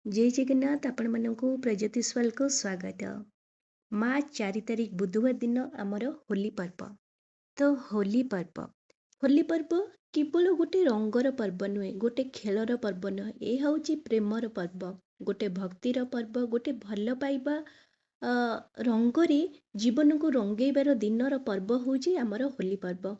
जय जगन्नाथ आपण मानक प्रज्योतिष्वाल को स्वागत। मार्च 4 तारिख बुधवार दिन आमर होली पर्व। तो होली पर्व केवल गोटे रंगर पर्व नुहे, गोटे खेलर पर्व नुहे, यह हूँ प्रेमर पर्व, गोटे भक्तिर पर्व, गोटे भल पाइबा रंगरे जीवन को रंगेबार दिनर पर्व हूँ आमर होली पर्व।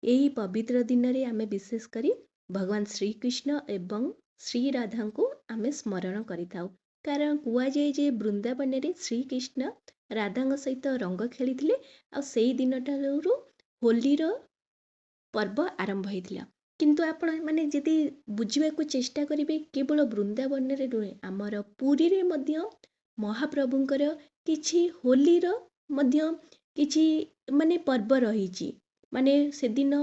यही पवित्र दिन में आम विशेष करी भगवान श्रीकृष्ण एवं श्री राधा को आम स्मरण करिथाउ। कारण कुआଯାଏ जे वृंदावन में श्रीकृष्ण राधा सहित रंग खेली आ सेई दिन ठारू होलीर पर्व आरंभ होता। किंतु आपण माने जदि बुझा चेष्टा करेंगे केवल वृंदावन में नुहे, आमर पुरी रे मध्य महाप्रभुंकर किछि होलीर मध्य किछि माने पर्व रही। माने से दिन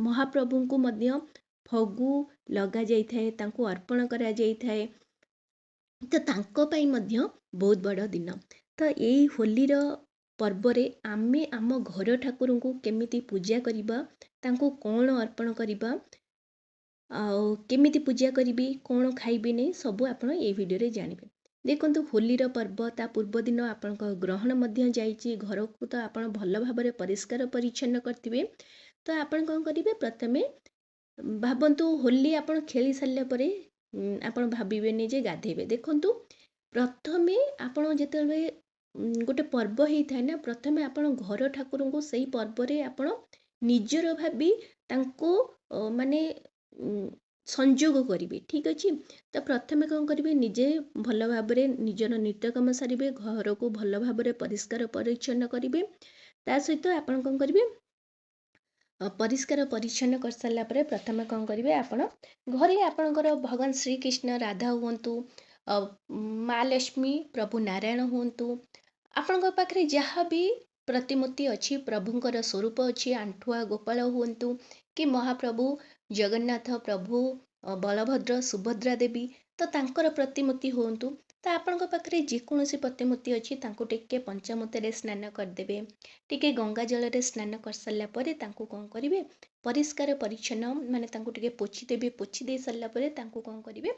महाप्रभु को मध्य फगु लगा जाइथाए, तांको अर्पण करा जाइथाए। तो तांको पाई मध्य बहुत बड़ दिन। तो यही होलीर पर्वरे आमे आम घर ठाकुर को केमिति पूजा करिबा, तांको कौन अर्पण करिबा, केमिति पूजा करिबी, कौन खाइबी नहीं, सबू आपण ये वीडियो रे जानिबे। देखंतु होलीर पर्व ता पूर्व दिन आपण ग्रहण मध्य जाइछि, घर को तो आपण भल भाबरे परिष्कार परिच्छन्न करथिबे। तो आपण कौन करिबे, प्रथमे भाबंतु होली आपण खेली सारला परे आपण भाबिबेनी जे गाधेबे। देखंतु प्रथमे आपण जेतेबे गोटे पर्व होता है ना, प्रथमे आपण घर ठाकुर को सही पर्व रे आपण निजर भाबी तांको माने संजोग करिवे। ठीक अच्छे। तो प्रथमे कौन करिवे, निजे भल भाबरे निजर नित्यकर्म सारिबे, घर को भल भाबरे परिष्कार परिच्छन्न करिवे। ता सहित आपण कौन करिवे, परिष्कार परिच्छन्न कर सारा पर प्रथम कौन करेंगे, आपण घरे आपणकर भगवान श्रीकृष्ण राधा हुंतु, माँ लक्ष्मी प्रभु नारायण हुंतु, आपण पाखे जहाँ भी प्रतिमूर्ति अच्छी, प्रभुंकर स्वरूप अच्छी, आंठुआ गोपाल हुंतु कि महाप्रभु जगन्नाथ प्रभु बलभद्र सुभद्रा देवी, तो तांकर प्रतिमूर्ति हुंतु। तो आपण पाखे जेकोसी प्रतिमूर्ति अच्छी तांको टिके पंचामृत स्नान करदेवे, टिके गंगा जल रे स्नान कर सारा परे तांको कौन करिवे, परिष्कार परिच्छन्न माने तांको टिके पोछि देबे। पोछि दे सारा परे तांको कौन करिवे,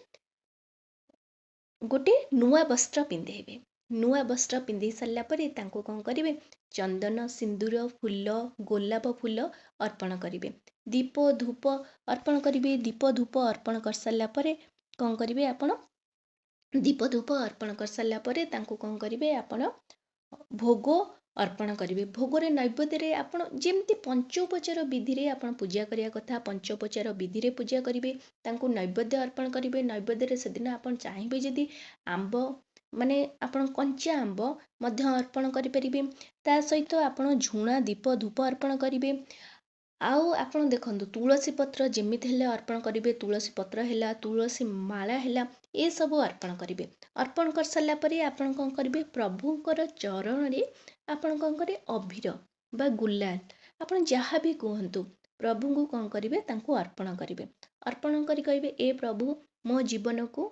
गोटे नुआ वस्त्र पिंधेबे। नुआ वस्त्र पिंधे सारा परे तांको कौन करिवे, चंदन सिंदूर फूल गोलाप फूल अर्पण करिवे, दीप धूप अर्पण करिवे। दीप धूप अर्पण कर सारा परे कौन करिवे, आपण दीप धूप अर्पण कर सारा परे तांको कौन करिवे, आपण भोग अर्पण करिवे। भोगरे नैवेद्य रे आपण जेमती पंचोपचार विधि रे आपण पूजा करिया कथा, पंचोपचार विधि रे पूजा करिवे, तांको नैवेद्य अर्पण करिवे। नैवेद्य रे सेदिन आपण चाहिबे जदि आंब माने आपण कंचा आंब मध्य अर्पण करि परिबे। ता सहित आपण झुणा दीप धूप अर्पण करिवे। आउ आपण देखंतु तुलसी पत्र जेमिति हेले अर्पण करिवे, तुलसी पत्र हैला, तुलसी माला हैला, ए सब अर्पण करिवे। अर्पण कर सारा परे आपण कौन करिवे, प्रभुंकर चरण रे आपण कौन करिवे, अभीर बा गुलाल आपण जहाँ भी कहतु प्रभु को कौन करिवे, तांको अर्पण करिवे। अर्पण करी कहिवे, ए प्रभु मो जीवन को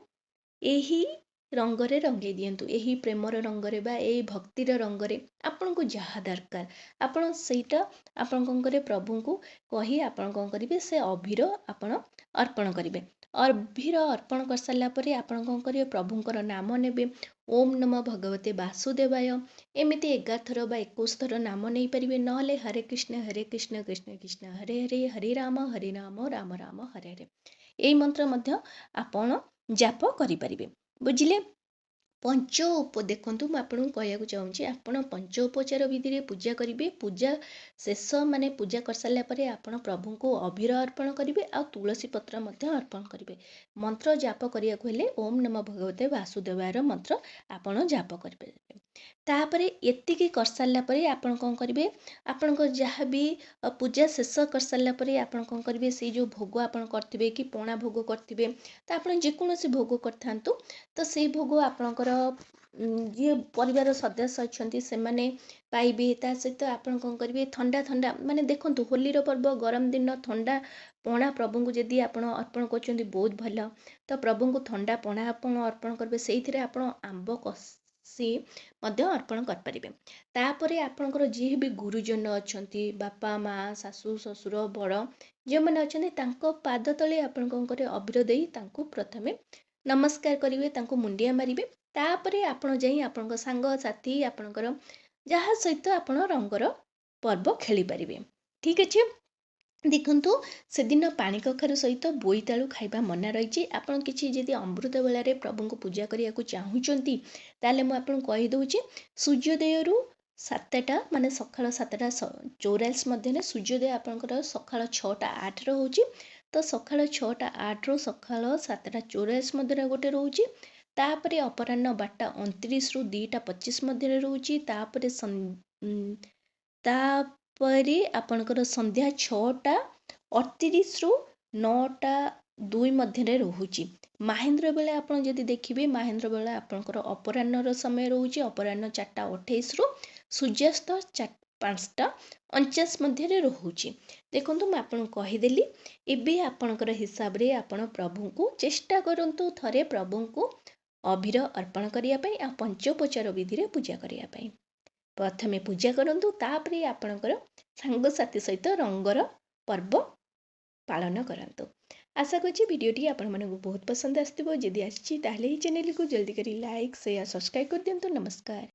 यही रंगरे रंगे दियंतु, यही प्रेमर रंगरे बा यही भक्तिर रंगरे आपण को जहाँ दरकार आपण सेटा आपण कौन करे, प्रभु को कही आपण कौन करिवे, से अभीर आपण अर्पण करिवे। अभीर अर्पण कर सारा परे आपण कौन करिवे, प्रभुंकर नाम नेबे, ओम नमः भगवते वासुदेवाय, एमिति 11 थर बा 21 थर नाम नहीं परिवे। नहले हरे कृष्ण कृष्ण कृष्ण हरे हरे, हरे राम राम राम हरे हरे, यही मंत्र मध्य आपण जाप करि परिबे। बुझिले। देखंतु आपन कहया चाहूँगी, आपण पंचोपचार विधि रे पूजा करिवे। पूजा शेष माने पूजा कर सारा परे आपण प्रभु को अभीर अर्पण करिवे आ तुलसी पत्र मध्य अर्पण करिवे। मंत्र जाप करिया को हेले ओम नमः भगवते वासुदेवाय मंत्र आपण जाप करिवे। तापरे एतिकी कर सारा परे आपण कौन करिवे, आपण को जहाँ भी पूजा शेष कर सारा परे आपण कौन करिवे, से जो भोग आपण करथिबे कि पणा भोग करथिबे, तो आपण जेकोसी भोग करथांतु, तो से भोग आपणकर जी परिवार सदस्य अच्छा से माने पाइबे। ता सहित आपण कौन करिवे, ठंडा ठंडा माने देखंतु होलीर पर्व गरम दिन, ठंडा पणा प्रभु को जदि आपण अर्पण करछन्ती बहुत भल, तो प्रभु को ठंडा पणा आपण अर्पण करबे, सेइथिरे आपण आंब कसी मध्य अर्पण कर परिबे। तापरे आपणकर जी भी गुरुजन अच्छंती, बापा माँ सासू ससुर बड़ जो मैंने अच्छा, तांको पाद तले आपण कौन करे, अबीर देई तांको प्रथमे ନମସ୍କାର କରିବେ, ତାଙ୍କୁ ମୁଣ୍ଡିଆ ମାରିବେ। ତାପରେ ଆପଣ ଯାଇ ଆପଣଙ୍କ ସାଙ୍ଗସାଥି ଆପଣଙ୍କର ଯାହା ସହିତ ଆପଣ ରଙ୍ଗର ପର୍ବ ଖେଳିପାରିବେ। ଠିକ୍ ଅଛି। ଦେଖନ୍ତୁ, ସେଦିନ ପାଣି କଖାରୁ ସହିତ ବୋଇତାଳୁ ଖାଇବା ମନା ରହିଛି। ଆପଣ କିଛି ଯଦି ଅମୃତ ବେଳାରେ ପ୍ରଭୁଙ୍କୁ ପୂଜା କରିବାକୁ ଚାହୁଁଛନ୍ତି, ତାହେଲେ ମୁଁ ଆପଣଙ୍କୁ କହିଦେଉଛି, ସୂର୍ଯ୍ୟୋଦୟରୁ 7ଟା ମାନେ ସକାଳ 7ଟା 44 ମଧ୍ୟରେ ସୂର୍ଯ୍ୟୋଦୟ ଆପଣଙ୍କର ସକାଳ 6ଟା 8ରେ ହେଉଛି। ତ ସକାଳ 6ଟା 8ରୁ ସକାଳ 7ଟା 44 ମଧ୍ୟରେ ଗୋଟେ ରହୁଛି। ତାପରେ ଅପରାହ୍ନ 12ଟା 29ରୁ 2ଟା 25 ମଧ୍ୟରେ ରହୁଛି। ତାପରେ ଆପଣଙ୍କର ସନ୍ଧ୍ୟା 6ଟା 38ରୁ 9ଟା 2 ମଧ୍ୟରେ ରହୁଛି। ମାହେନ୍ଦ୍ର ବେଳେ ଆପଣ ଯଦି ଦେଖିବେ, ମାହେନ୍ଦ୍ର ବେଳେ ଆପଣଙ୍କର ଅପରାହ୍ନର ସମୟ ରହୁଛି ଅପରାହ୍ନ 4ଟା 28ରୁ ସୂର୍ଯ୍ୟାସ୍ତ 5ଟା 49 ମଧ୍ୟରେ ରହୁଛି। ଦେଖନ୍ତୁ, ମୁଁ ଆପଣଙ୍କୁ କହିଦେଲି। ଏବେ ଆପଣଙ୍କର ହିସାବରେ ଆପଣ ପ୍ରଭୁଙ୍କୁ ଚେଷ୍ଟା କରନ୍ତୁ ଥରେ ପ୍ରଭୁଙ୍କୁ ଅଭିର ଅର୍ପଣ କରିବା ପାଇଁ ଆଉ ପଞ୍ଚୋପଚାର ବିଧିରେ ପୂଜା କରିବା ପାଇଁ। ପ୍ରଥମେ ପୂଜା କରନ୍ତୁ, ତାପରେ ଆପଣଙ୍କର ସାଙ୍ଗସାଥି ସହିତ ରଙ୍ଗର ପର୍ବ ପାଳନ କରନ୍ତୁ। ଆଶା କରୁଛି ଭିଡ଼ିଓଟି ଆପଣମାନଙ୍କୁ ବହୁତ ପସନ୍ଦ ଆସିଥିବ। ଯଦି ଆସିଛି ତାହେଲେ ଏହି ଚ୍ୟାନେଲକୁ ଜଲ୍ଦି କରି ଲାଇକ୍ ସେୟାର ସବସ୍କ୍ରାଇବ୍ କରିଦିଅନ୍ତୁ। ନମସ୍କାର।